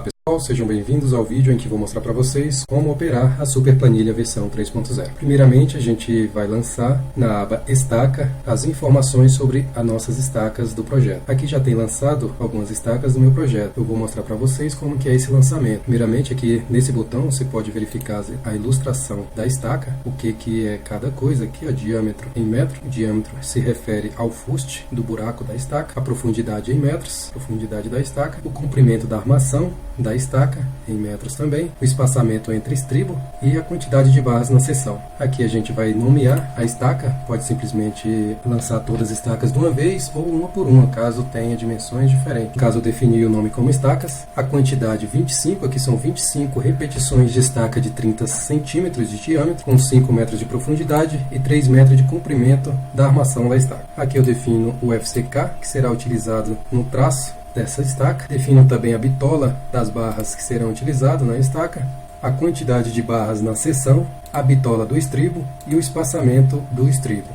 Pessoal, sejam bem-vindos ao vídeo em que vou mostrar para vocês como operar a Super Planilha versão 3.0. Primeiramente, a gente vai lançar na aba Estaca as informações sobre as nossas estacas do projeto. Aqui já tem lançado algumas estacas do meu projeto. Eu vou mostrar para vocês como que é esse lançamento. Primeiramente, aqui nesse botão você pode verificar a ilustração da estaca, o que é cada coisa. Aqui, ó, diâmetro em metro. O diâmetro se refere ao fuste do buraco da estaca, a profundidade em metros, profundidade da estaca, o comprimento da armação da estaca em metros também, o espaçamento entre estribo e a quantidade de barras na seção. Aqui a gente vai nomear a estaca, pode simplesmente lançar todas as estacas de uma vez ou uma por uma, caso tenha dimensões diferentes. Caso eu definir o nome como estacas, a quantidade 25, aqui são 25 repetições de estaca de 30 centímetros de diâmetro, com 5 metros de profundidade e 3 metros de comprimento da armação da estaca. Aqui eu defino o FCK, que será utilizado no traço dessa estaca. Defino também a bitola das barras que serão utilizadas na estaca, a quantidade de barras na seção, a bitola do estribo e o espaçamento do estribo.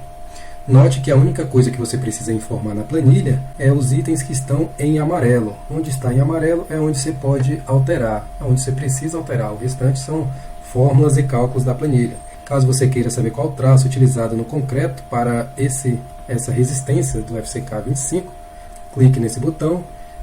Note que a única coisa que você precisa informar na planilha é os itens que estão em amarelo. Onde está em amarelo é onde você pode alterar, onde você precisa alterar. O restante são fórmulas e cálculos da planilha. Caso você queira saber qual traço utilizado no concreto para essa resistência do FCK 25, clique nesse botão.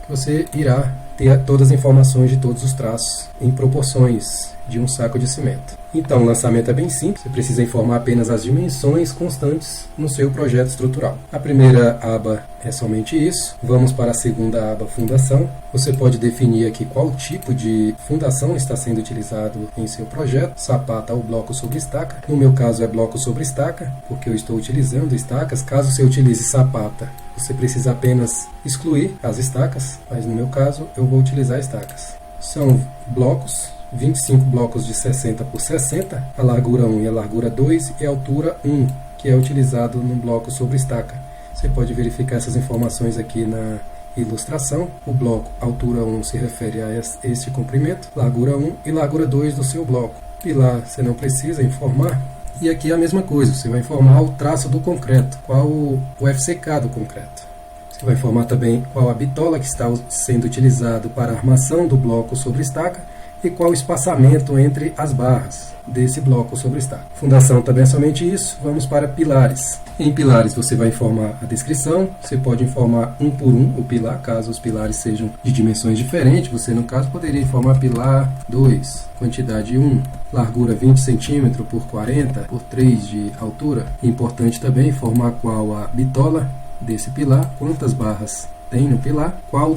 Você irá ter todas as informações de todos os traços em proporções de um saco de cimento. Então, o lançamento é bem simples, você precisa informar apenas as dimensões constantes no seu projeto estrutural. A primeira aba é somente isso. Vamos para a segunda aba, Fundação. Você pode definir aqui qual tipo de fundação está sendo utilizado em seu projeto, sapata ou bloco sobre estaca. No meu caso é bloco sobre estaca, porque eu estou utilizando estacas. Caso você utilize sapata, você precisa apenas excluir as estacas, mas no meu caso eu vou utilizar estacas. São blocos, 25 blocos de 60 por 60, a largura 1 e a largura 2 e a altura 1, que é utilizado no bloco sobre estaca. Você pode verificar essas informações aqui na ilustração. O bloco altura 1 se refere a este comprimento, largura 1 e largura 2 do seu bloco. Pilar você não precisa informar. E aqui é a mesma coisa, você vai informar o traço do concreto, qual o FCK do concreto. Você vai informar também qual a bitola que está sendo utilizado para a armação do bloco sobre estaca e qual o espaçamento entre as barras desse bloco sobre estaca. Fundação também é somente isso. Vamos para pilares. Em pilares você vai informar a descrição, você pode informar um por um o pilar, caso os pilares sejam de dimensões diferentes. Você no caso poderia informar pilar 2, quantidade 1, largura 20 cm por 40 por 3 de altura. Importante também informar qual a bitola desse pilar, quantas barras tem no pilar, qual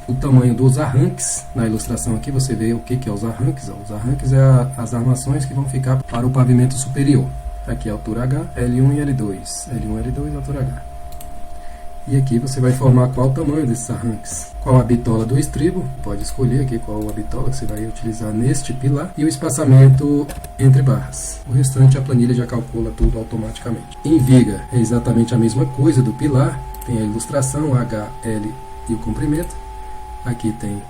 o tamanho dos arranques. Na ilustração aqui você vê o que é os arranques. Os arranques é as armações que vão ficar para o pavimento superior. Aqui é a altura H, L1 e L2. L1 e L2, altura H. E aqui você vai informar qual o tamanho desses arranques. Qual a bitola do estribo, pode escolher aqui qual a bitola que você vai utilizar neste pilar. E o espaçamento entre barras. O restante a planilha já calcula tudo automaticamente. Em viga é exatamente a mesma coisa do pilar. Tem a ilustração, H, L e o comprimento. Aqui tem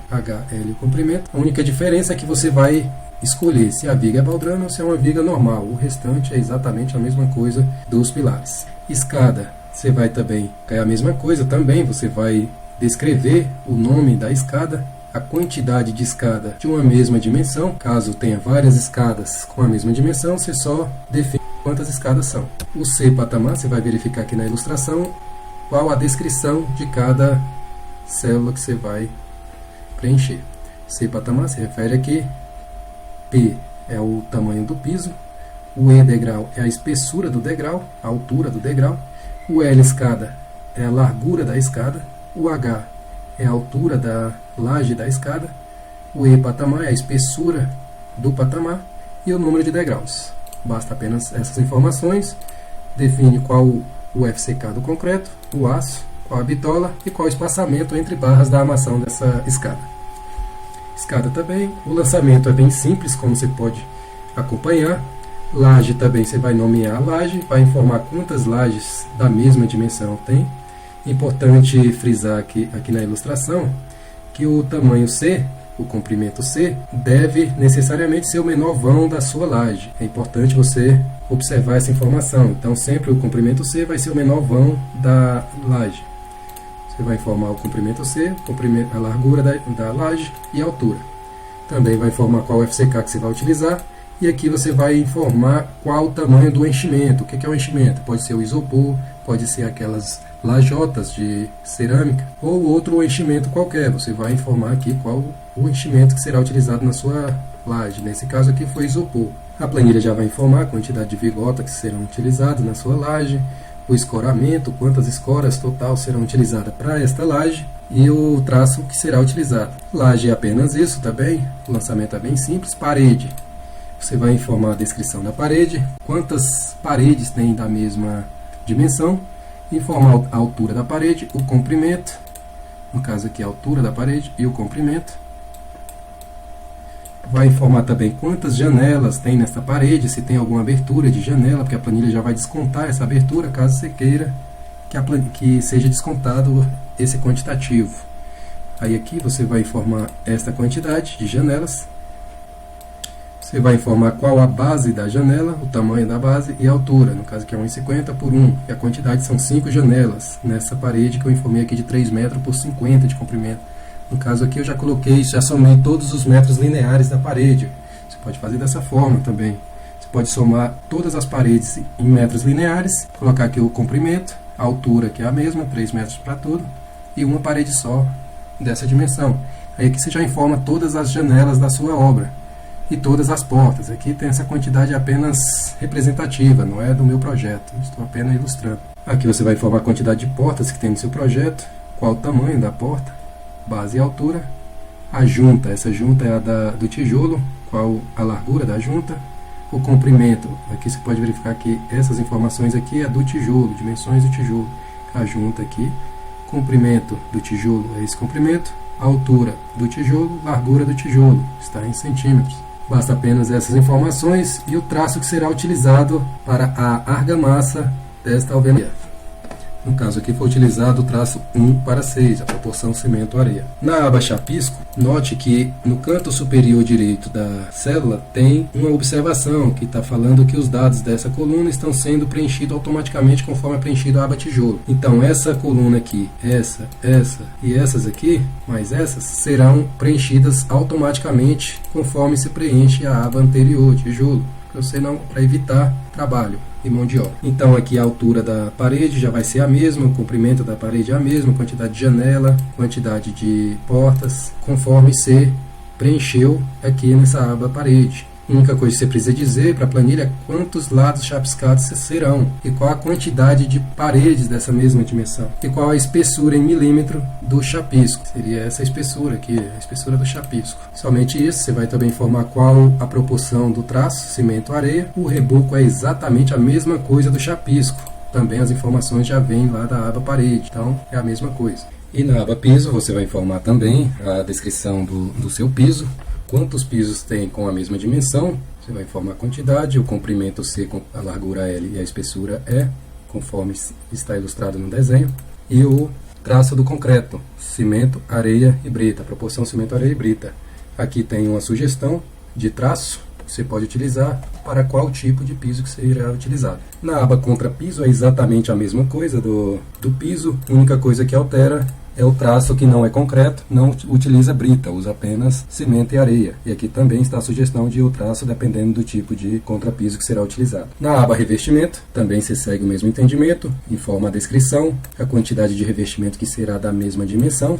H, L e o comprimento. A única diferença é que você vai escolher se a viga é baldrana ou se é uma viga normal. O restante é exatamente a mesma coisa dos pilares. Escada, você vai também, é a mesma coisa também. Você vai descrever o nome da escada, a quantidade de escada de uma mesma dimensão. Caso tenha várias escadas com a mesma dimensão, você só define quantas escadas são. O C patamar, você vai verificar aqui na ilustração qual a descrição de cada célula que você vai preencher. C patamar se refere aqui, P é o tamanho do piso, o E degrau é a espessura do degrau, a altura do degrau, o L escada é a largura da escada, o H é a altura da laje da escada, o E patamar é a espessura do patamar e o número de degraus. Basta apenas essas informações. Define qual o FCK do concreto, o aço, qual a bitola e qual o espaçamento entre barras da armação dessa escada. Escada também, o lançamento é bem simples, como você pode acompanhar. Laje também, você vai nomear a laje, vai informar quantas lajes da mesma dimensão tem. Importante frisar aqui na ilustração que o tamanho C, o comprimento C, deve necessariamente ser o menor vão da sua laje. É importante você observar essa informação. Então sempre o comprimento C vai ser o menor vão da laje. Você vai informar o comprimento C, a largura da laje e a altura. Também vai informar qual FCK que você vai utilizar. E aqui você vai informar qual o tamanho do enchimento. O que é o enchimento? Pode ser o isopor, pode ser aquelas lajotas de cerâmica ou outro enchimento qualquer. Você vai informar aqui qual o enchimento que será utilizado na sua laje. Nesse caso aqui foi isopor. A planilha já vai informar a quantidade de vigota que serão utilizadas na sua laje, o escoramento, quantas escoras total serão utilizadas para esta laje e o traço que será utilizado. Laje é apenas isso também, o lançamento é bem simples. Parede. Você vai informar a descrição da parede, quantas paredes tem da mesma dimensão, informar a altura da parede, o comprimento, no caso aqui a altura da parede e o comprimento. Vai informar também quantas janelas tem nesta parede, se tem alguma abertura de janela, porque a planilha já vai descontar essa abertura, caso você queira que seja descontado esse quantitativo. Aí aqui você vai informar esta quantidade de janelas. Você vai informar qual a base da janela, o tamanho da base e a altura, no caso aqui é 1,50 por 1, e a quantidade são 5 janelas, nessa parede que eu informei aqui de 3 metros por 50 de comprimento. No caso aqui eu já coloquei, já somei todos os metros lineares da parede. Você pode fazer dessa forma também. Você pode somar todas as paredes em metros lineares, colocar aqui o comprimento, a altura que é a mesma, 3 metros para tudo, e uma parede só dessa dimensão. Aí aqui você já informa todas as janelas da sua obra. E todas as portas. Aqui tem essa quantidade apenas representativa, não é do meu projeto, estou apenas ilustrando. Aqui você vai informar a quantidade de portas que tem no seu projeto, qual o tamanho da porta, base e altura, a junta, essa junta é a do tijolo, qual a largura da junta, o comprimento, aqui você pode verificar que essas informações aqui é do tijolo, dimensões do tijolo, a junta aqui, comprimento do tijolo é esse comprimento, a altura do tijolo, largura do tijolo, está em centímetros. Basta apenas essas informações e o traço que será utilizado para a argamassa desta alvenaria. No caso aqui foi utilizado o traço 1:6, a proporção cimento-areia. Na aba chapisco, note que no canto superior direito da célula tem uma observação que está falando que os dados dessa coluna estão sendo preenchidos automaticamente conforme é preenchido a aba tijolo. Então essa coluna aqui, essa e essas aqui, mais essas, serão preenchidas automaticamente conforme se preenche a aba anterior, tijolo, para evitar trabalho e mão de obra. Então aqui a altura da parede já vai ser a mesma, o comprimento da parede é a mesma, quantidade de janela, quantidade de portas, conforme você preencheu aqui nessa aba parede. A única coisa que você precisa dizer para a planilha é quantos lados chapiscados serão e qual a quantidade de paredes dessa mesma dimensão e qual a espessura em milímetro do chapisco. Seria essa espessura aqui, a espessura do chapisco. Somente isso, você vai também informar qual a proporção do traço, cimento-areia. O reboco é exatamente a mesma coisa do chapisco. Também as informações já vêm lá da aba parede, então é a mesma coisa. E na aba piso você vai informar também a descrição do seu piso. Quantos pisos tem com a mesma dimensão, você vai informar a quantidade, o comprimento C com a largura L e a espessura E, conforme está ilustrado no desenho, e o traço do concreto, cimento, areia e brita, proporção cimento, areia e brita. Aqui tem uma sugestão de traço que você pode utilizar para qual tipo de piso que será utilizado. Na aba contrapiso é exatamente a mesma coisa do piso, a única coisa que altera é o traço que não é concreto, não utiliza brita, usa apenas cimento e areia. E aqui também está a sugestão de o traço dependendo do tipo de contrapiso que será utilizado. Na aba revestimento, também se segue o mesmo entendimento, informa a descrição, a quantidade de revestimento que será da mesma dimensão.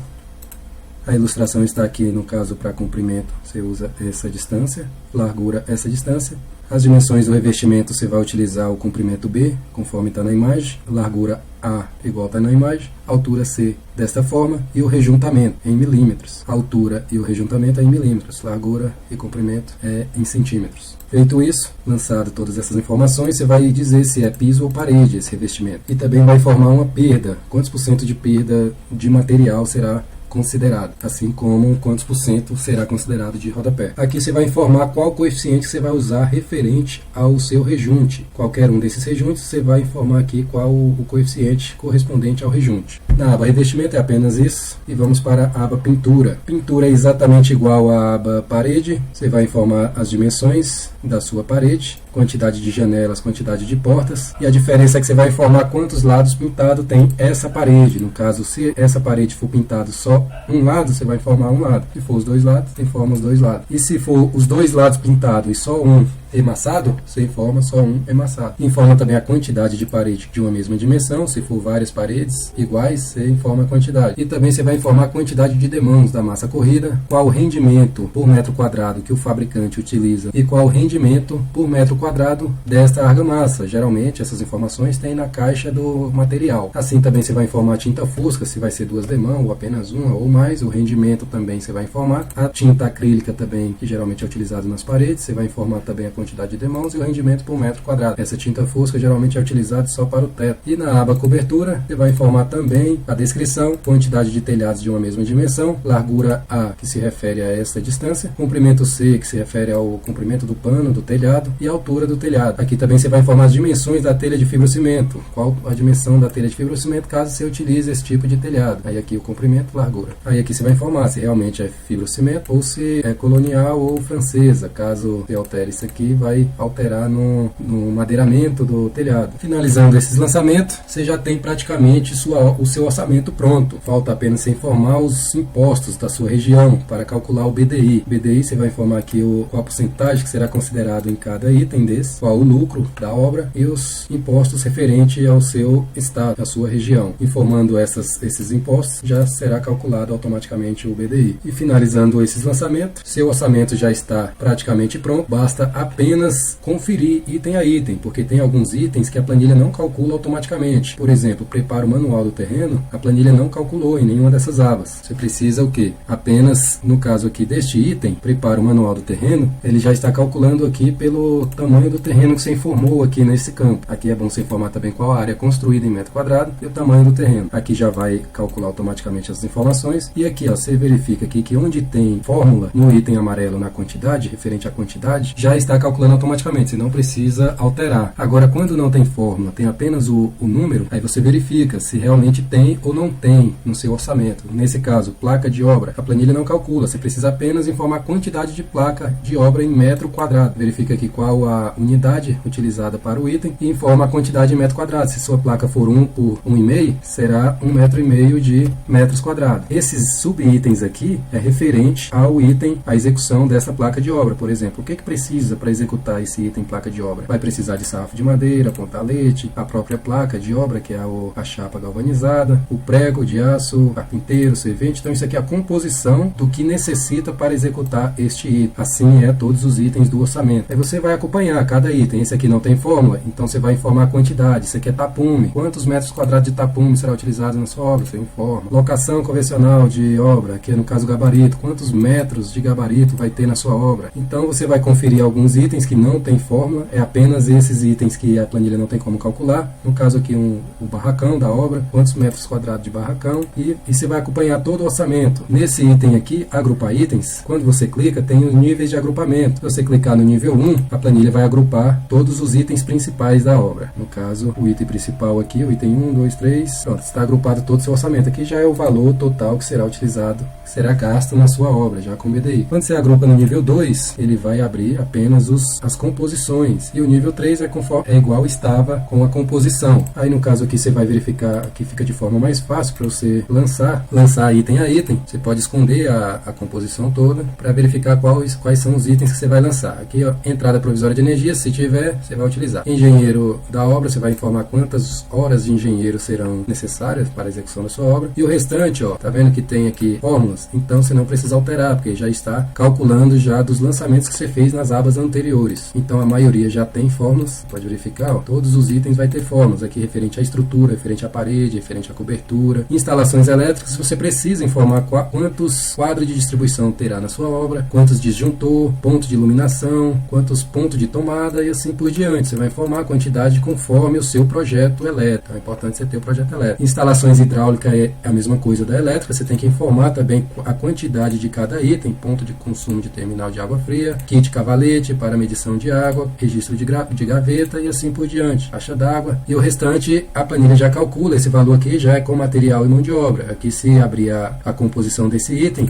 A ilustração está aqui, no caso, para comprimento, você usa essa distância, largura, essa distância. As dimensões do revestimento, você vai utilizar o comprimento B, conforme está na imagem, largura A, igual está na imagem, altura C, desta forma, e o rejuntamento, em milímetros. A altura e o rejuntamento é em milímetros, largura e comprimento é em centímetros. Feito isso, lançado todas essas informações, você vai dizer se é piso ou parede esse revestimento. E também vai informar uma perda, quantos por cento de perda de material será considerado, assim como quantos por cento será considerado de rodapé. Aqui você vai informar qual coeficiente você vai usar referente ao seu rejunte. Qualquer um desses rejuntes, você vai informar aqui qual o coeficiente correspondente ao rejunte. Na aba revestimento é apenas isso, e vamos para a aba pintura. Pintura é exatamente igual à aba parede, você vai informar as dimensões da sua parede, quantidade de janelas, quantidade de portas, e a diferença é que você vai informar quantos lados pintado tem essa parede. No caso, se essa parede for pintado só um lado, você vai informar um lado. Se for os dois lados, você informa os dois lados. E se for os dois lados pintados e só um emassado, você informa só um emassado. Informa também a quantidade de parede de uma mesma dimensão. Se for várias paredes iguais, você informa a quantidade. E também você vai informar a quantidade de demãos da massa corrida, qual o rendimento por metro quadrado que o fabricante utiliza e qual o rendimento por metro quadrado desta argamassa. Geralmente essas informações tem na caixa do material. Assim também você vai informar a tinta fusca, se vai ser 2 demãos ou apenas uma ou mais. O rendimento também você vai informar. A tinta acrílica também, que geralmente é utilizada nas paredes, você vai informar também a quantidade de demãos e o rendimento por metro quadrado. Essa tinta fusca geralmente é utilizada só para o teto. E na aba cobertura, você vai informar também a descrição, quantidade de telhados de uma mesma dimensão, largura A, que se refere a essa distância, comprimento C, que se refere ao comprimento do pano do telhado, e a altura do telhado. Aqui também você vai informar as dimensões da telha de fibrocimento, qual a dimensão da telha de fibrocimento caso você utilize esse tipo de telhado. Aí aqui o comprimento, largura. Aí aqui você vai informar se realmente é fibrocimento ou se é colonial ou francesa. Caso você altere isso aqui, vai alterar no madeiramento do telhado. Finalizando esses lançamentos, você já tem praticamente o seu orçamento pronto. Falta apenas você informar os impostos da sua região para calcular o BDI. BDI você vai informar aqui qual a porcentagem que será considerado em cada item desse, qual o lucro da obra e os impostos referentes ao seu estado, à sua região. Informando esses impostos, já será calculado automaticamente o BDI. E finalizando esses lançamentos, seu orçamento já está praticamente pronto, basta apenas conferir item a item, porque tem alguns itens que a planilha não calcula automaticamente. Por exemplo, preparo manual do terreno, a planilha não calculou em nenhuma dessas abas. Você precisa o quê? Apenas, no caso aqui deste item, preparo manual do terreno, ele já está calculando aqui pelo tamanho do terreno que você informou aqui nesse campo. Aqui é bom você informar também qual a área construída em metro quadrado e o tamanho do terreno. Aqui já vai calcular automaticamente as informações. E aqui, ó, você verifica aqui que onde tem fórmula no item amarelo na quantidade, referente à quantidade, já está calculando automaticamente, você não precisa alterar. Agora, quando não tem fórmula, tem apenas o número, aí você verifica se realmente tem ou não tem no seu orçamento. Nesse caso, placa de obra, a planilha não calcula, você precisa apenas informar a quantidade de placa de obra em metro quadrado. Verifica aqui qual a unidade utilizada para o item e informa a quantidade em metro quadrado. Se sua placa for 1 por 1,5, será 1,5 metro de metros quadrados. Esses subitens aqui é referente ao item, à execução dessa placa de obra. Por exemplo, o que precisa para executar esse item placa de obra? Vai precisar de sarrafo de madeira, pontalete, a própria placa de obra, que é a chapa galvanizada, o prego de aço, carpinteiro, servente. Então isso aqui é a composição do que necessita para executar este item. Assim é todos os itens do orçamento. Aí você vai acompanhar cada item. Esse aqui não tem fórmula, então você vai informar a quantidade. Isso aqui é tapume. Quantos metros quadrados de tapume será utilizado na sua obra? Você informa. Locação convencional de obra, que é no caso gabarito. Quantos metros de gabarito vai ter na sua obra? Então você vai conferir alguns itens que não tem fórmula, é apenas esses itens que a planilha não tem como calcular. No caso aqui o barracão da obra, quantos metros quadrados de barracão, e você vai acompanhar todo o orçamento. Nesse item aqui, agrupar itens, quando você clica tem os níveis de agrupamento. Se você clicar no nível 1, a planilha vai agrupar todos os itens principais da obra. No caso, o item principal aqui, o item 1, 2, 3, pronto, está agrupado todo o seu orçamento. Aqui já é o valor total que será utilizado, que será gasto na sua obra, já com BDI. Quando você agrupa no nível 2, ele vai abrir apenas as composições. E o nível 3 é igual estava com a composição. Aí no caso aqui você vai verificar que fica de forma mais fácil para você lançar item a item. Você pode esconder a composição toda para verificar quais são os itens que você vai lançar. Aqui, ó, entrada provisória de energia, se tiver, você vai utilizar. Engenheiro da obra, você vai informar quantas horas de engenheiro serão necessárias para a execução da sua obra. E o restante, ó, tá vendo que tem aqui fórmulas? Então você não precisa alterar, porque já está calculando já dos lançamentos que você fez nas abas anteriores. Então a maioria já tem fórmulas, pode verificar, ó, todos os itens vai ter fórmulas, aqui referente à estrutura, referente à parede, referente à cobertura. Instalações elétricas, você precisa informar quantos quadros de distribuição terá na sua obra, quantos disjuntor, ponto de iluminação, quantos pontos de tomada e assim por diante. Você vai informar a quantidade conforme o seu projeto elétrico. Então é importante você ter o projeto elétrico. Instalações hidráulicas é a mesma coisa da elétrica, você tem que informar também a quantidade de cada item, ponto de consumo de terminal de água fria, kit cavalete para medição de água, registro de gaveta e assim por diante, caixa d'água. E o restante a planilha já calcula, esse valor aqui já é com material e mão de obra. Aqui se abrir a composição desse item,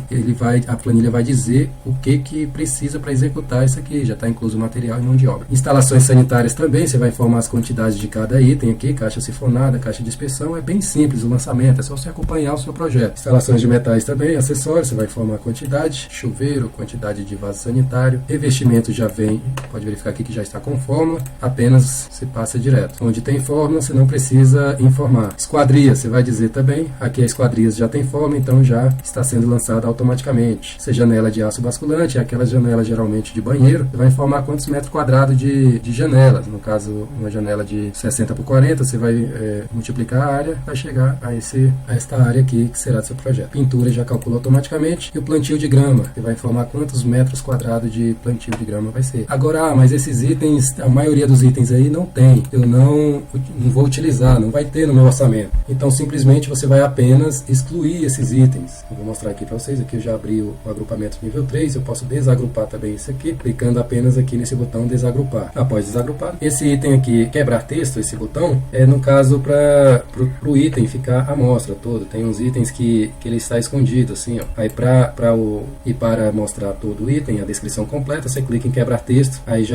a planilha vai dizer o que precisa para executar isso aqui, já está incluso material e mão mão de obra. Instalações sanitárias também, você vai informar as quantidades de cada item aqui, caixa sifonada, caixa de inspeção, é bem simples o lançamento, é só você acompanhar o seu projeto. Instalações de metais também, acessórios, você vai informar a quantidade, chuveiro, quantidade de vaso sanitário, revestimento já vem, pode verificar aqui que já está com fórmula, apenas se passa direto. Onde tem fórmula, você não precisa informar. Esquadria, você vai dizer também, aqui a esquadria já tem fórmula, então já está sendo lançada automaticamente. Se janela de aço basculante, é aquela janela geralmente de banheiro, você vai informar quantos metros quadrados de janelas. No caso, uma janela de 60 por 40, você vai multiplicar a área, vai chegar a esta área aqui que será do seu projeto. Pintura já calcula automaticamente. E o plantio de grama, você vai informar quantos metros quadrados de plantio de grama vai ser. Agora, mas esses itens, a maioria dos itens aí não tem. Eu não vou utilizar, não vai ter no meu orçamento. Então, simplesmente você vai apenas excluir esses itens. Eu vou mostrar aqui para vocês. Aqui eu já abri o agrupamento nível 3. Eu posso desagrupar também isso aqui, clicando apenas aqui nesse botão desagrupar. Após desagrupar, esse item aqui, quebrar texto, esse botão, é no caso para o item ficar à mostra todo. Tem uns itens que ele está escondido, assim, ó. Aí para mostrar todo o item, a descrição completa, você clica em quebrar texto, aí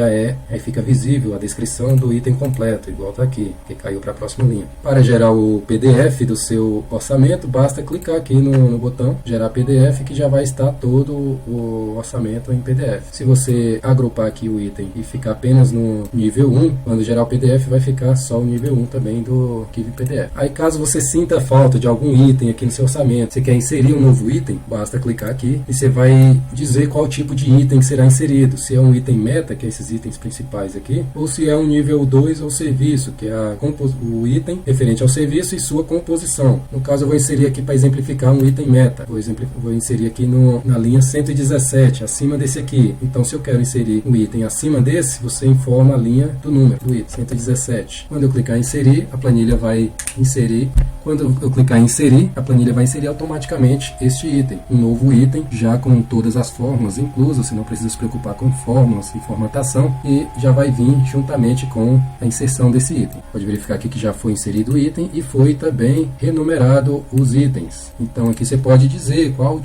fica visível a descrição do item completo, igual tá aqui, que caiu para a próxima linha. Para gerar o PDF do seu orçamento, basta clicar aqui no botão gerar PDF, que já vai estar todo o orçamento em PDF. Se você agrupar aqui o item e ficar apenas no nível 1, quando gerar o PDF vai ficar só o nível 1 também do arquivo PDF. Aí caso você sinta falta de algum item aqui no seu orçamento, você quer inserir um novo item, basta clicar aqui e você vai dizer qual tipo de item será inserido, se é um item meta, que é esses itens principais aqui, ou se é um nível 2 ou serviço, que é o item referente ao serviço e sua composição. No caso eu vou inserir aqui para exemplificar um item meta, vou inserir aqui na linha 117, acima desse aqui. Então se eu quero inserir um item acima desse, você informa a linha do número do item, 117. Quando eu clicar em inserir, a planilha vai inserir. Quando eu clicar em inserir, a planilha vai inserir automaticamente este item, um novo item, já com todas as fórmulas inclusas, você não precisa se preocupar com fórmulas e formatação, e já vai vir juntamente com a inserção desse item. Pode verificar aqui que já foi inserido o item e foi também renumerado os itens. Então aqui você pode dizer qual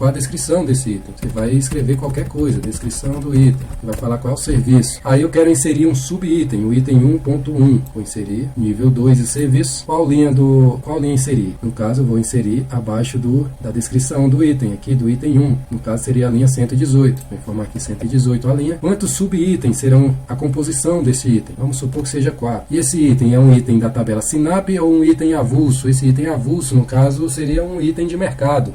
a descrição desse item. Você vai escrever qualquer coisa, descrição do item, vai falar qual é o serviço. Aí eu quero inserir um sub-item, o item 1.1, vou inserir nível 2 de serviço, qual linha inserir? No caso eu vou inserir abaixo da descrição do item, aqui do item 1, no caso seria a linha 118, vou informar aqui 118 a linha. Quantos sub-itens serão a composição desse item? Vamos supor que seja 4. E esse item é um item da tabela SINAP ou um item avulso? Esse item avulso, no caso, seria um item de mercado,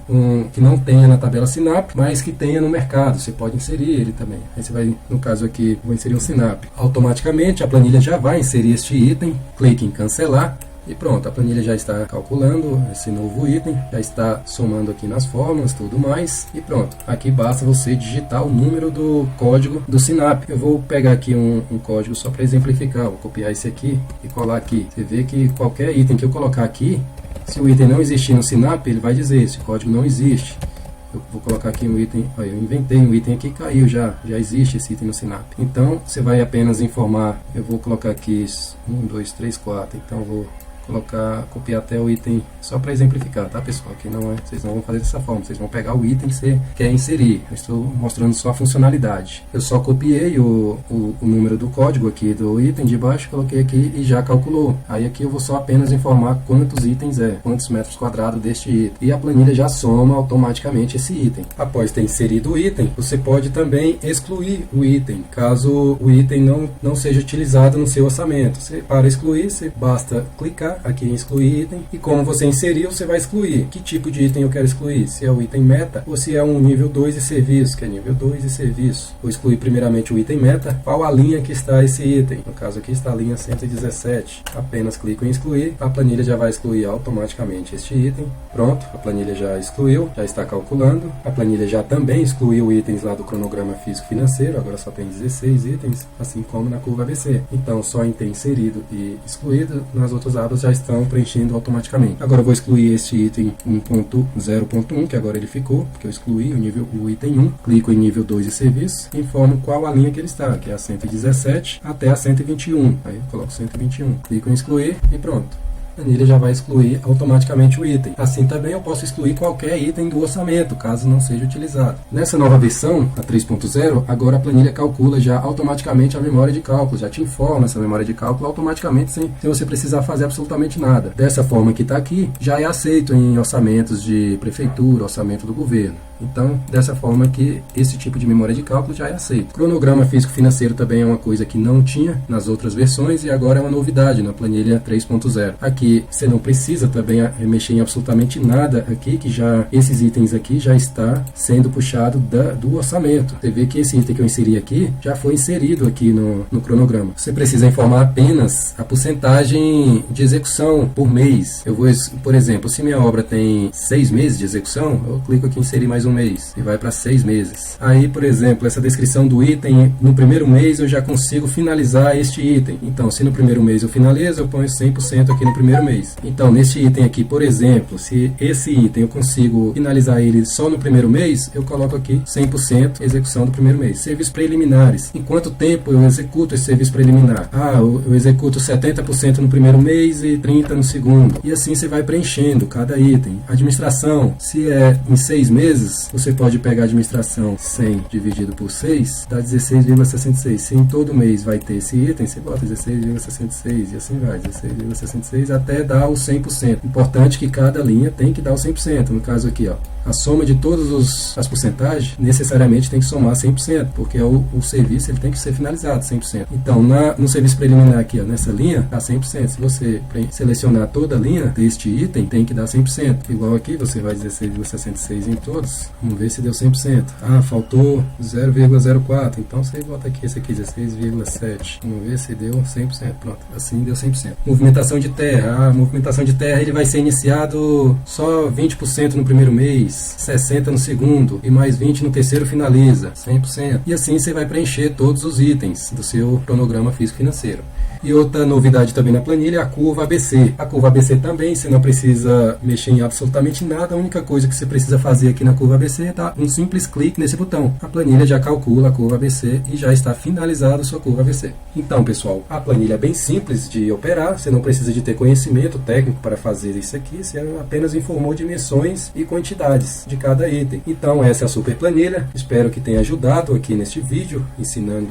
que não tenha na tabela SINAP, mas que tenha no mercado, você pode inserir ele também. Aí você vai, no caso aqui, vou inserir um SINAP. Automaticamente a planilha já vai inserir este item, clique em cancelar, e pronto, a planilha já está calculando esse novo item, já está somando aqui nas fórmulas, tudo mais, e pronto. Aqui basta você digitar o número do código do SINAP. Eu vou pegar aqui um código só para exemplificar, vou copiar esse aqui e colar aqui. Você vê que qualquer item que eu colocar aqui, se o item não existir no SINAP, ele vai dizer, esse código não existe. Eu vou colocar aqui um item, olha, eu inventei um item aqui, caiu já existe esse item no SINAP. Então, você vai apenas informar, eu vou colocar aqui 1, 2, 3, 4, então eu vou copiar até o item, só para exemplificar, tá pessoal? Aqui vocês não vão fazer dessa forma, vocês vão pegar o item que você quer inserir. Eu estou mostrando só a funcionalidade. Eu só copiei o número do código aqui do item de baixo, coloquei aqui e já calculou. Aí aqui eu vou só apenas informar quantos itens quantos metros quadrados deste item. E a planilha já soma automaticamente esse item. Após ter inserido o item, você pode também excluir o item, caso o item não seja utilizado no seu orçamento. Para excluir, você basta clicar aqui em excluir item, e como você inseriu, você vai excluir. Que tipo de item eu quero excluir? Se é o item meta ou se é um nível 2 de serviço, que é nível 2 de serviço. Vou excluir primeiramente o item meta. Qual a linha que está esse item? No caso aqui está a linha 117. Apenas clico em excluir, a planilha já vai excluir automaticamente este item. Pronto, a planilha já excluiu, já está calculando. A planilha já também excluiu itens lá do cronograma físico-financeiro, agora só tem 16 itens, assim como na curva ABC. Então, só em ter inserido e excluído, nas outras abas já estão preenchendo automaticamente. Agora eu vou excluir este item 1.0.1, que agora ele ficou, porque eu excluí o item 1. Clico em nível 2 de serviço e informo qual a linha que ele está, que é a 117 até a 121. Aí eu coloco 121. Clico em excluir e pronto. a planilha já vai excluir automaticamente o item. Assim também eu posso excluir qualquer item do orçamento, caso não seja utilizado. Nessa nova versão, a 3.0, agora a planilha calcula já automaticamente a memória de cálculo, já te informa essa memória de cálculo automaticamente sem você precisar fazer absolutamente nada. Dessa forma que está aqui, já é aceito em orçamentos de prefeitura, orçamento do governo. Então, dessa forma que esse tipo de memória de cálculo já é aceito. Cronograma físico-financeiro também é uma coisa que não tinha nas outras versões e agora é uma novidade na planilha 3.0. Aqui você não precisa também mexer em absolutamente nada aqui, que já esses itens aqui já está sendo puxado do orçamento. Você vê que esse item que eu inseri aqui já foi inserido aqui no cronograma. Você precisa informar apenas a porcentagem de execução por mês. Eu vou, por exemplo, se minha obra tem 6 meses de execução, eu clico aqui em inserir mais um mês e vai para 6 meses. Aí, por exemplo, essa descrição do item, no primeiro mês eu já consigo finalizar este item. Então, se no primeiro mês eu finalizo, eu ponho 100% aqui no primeiro mês. Então, neste item aqui, por exemplo, se esse item eu consigo finalizar ele só no primeiro mês, eu coloco aqui 100% execução do primeiro mês. Serviços preliminares. Em quanto tempo eu executo esse serviço preliminar? Eu executo 70% no primeiro mês e 30% no segundo. E assim você vai preenchendo cada item. Administração, se é em 6 meses, você pode pegar a administração 100 dividido por 6, dá 16,66. Se em todo mês vai ter esse item, você bota 16,66 e assim vai, 16,66 até dar o 100%. Importante que cada linha tem que dar o 100%. No caso aqui, ó, a soma de todas as porcentagens necessariamente tem que somar 100%, porque o serviço ele tem que ser finalizado 100%. Então, no serviço preliminar aqui, ó, nessa linha, dá 100%. Se você selecionar toda a linha deste item, tem que dar 100%. Igual aqui, você vai 16,66 em todos. Vamos ver se deu 100%. Faltou 0,04. Então, você bota aqui esse aqui, 16,7. Vamos ver se deu 100%. Pronto, assim deu 100%. Movimentação de terra. A movimentação de terra ele vai ser iniciado só 20% no primeiro mês, 60% no segundo e mais 20% no terceiro finaliza, 100%. E assim você vai preencher todos os itens do seu cronograma físico-financeiro. E outra novidade também na planilha é a curva ABC. A curva ABC também, você não precisa mexer em absolutamente nada, a única coisa que você precisa fazer aqui na curva ABC é dar um simples clique nesse botão. A planilha já calcula a curva ABC e já está finalizada a sua curva ABC. Então, pessoal, a planilha é bem simples de operar, você não precisa de ter conhecimento técnico para fazer isso aqui, você apenas informou dimensões e quantidades de cada item. Então, essa é a super planilha, espero que tenha ajudado aqui neste vídeo, ensinando